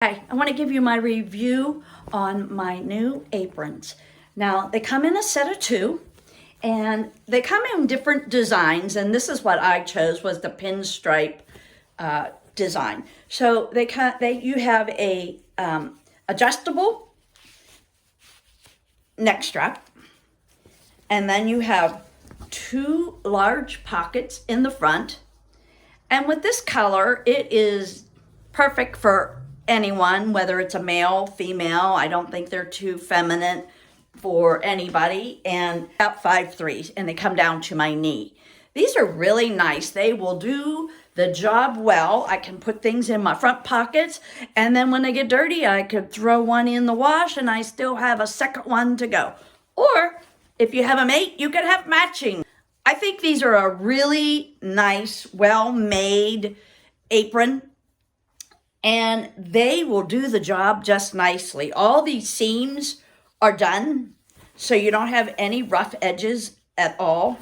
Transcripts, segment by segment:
Hi, I want to give you my review on my new aprons. Now, they come in a set of two, and they come in different designs, and this is what I chose, was the pinstripe design. So you have a adjustable neck strap, and then you have two large pockets in the front. And with this color, it is perfect for anyone, whether it's a male, female. I don't think they're too feminine for anybody. And about 5'3", and they come down to my knee. These are really nice. They will do the job well. I can put things in my front pockets, and then when they get dirty, I could throw one in the wash and I still have a second one to go. Or if you have a mate, you could have matching. I think these are a really nice, well-made apron, and they will do the job just nicely. All these seams are done, so you don't have any rough edges at all.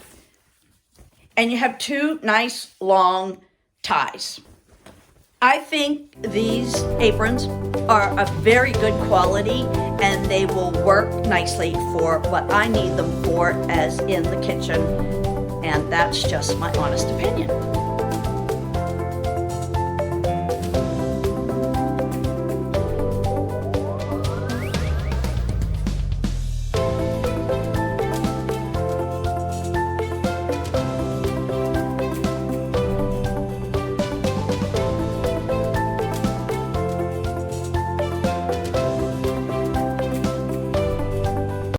And you have two nice long ties. I think these aprons are of very good quality, and they will work nicely for what I need them for, as in the kitchen. And that's just my honest opinion.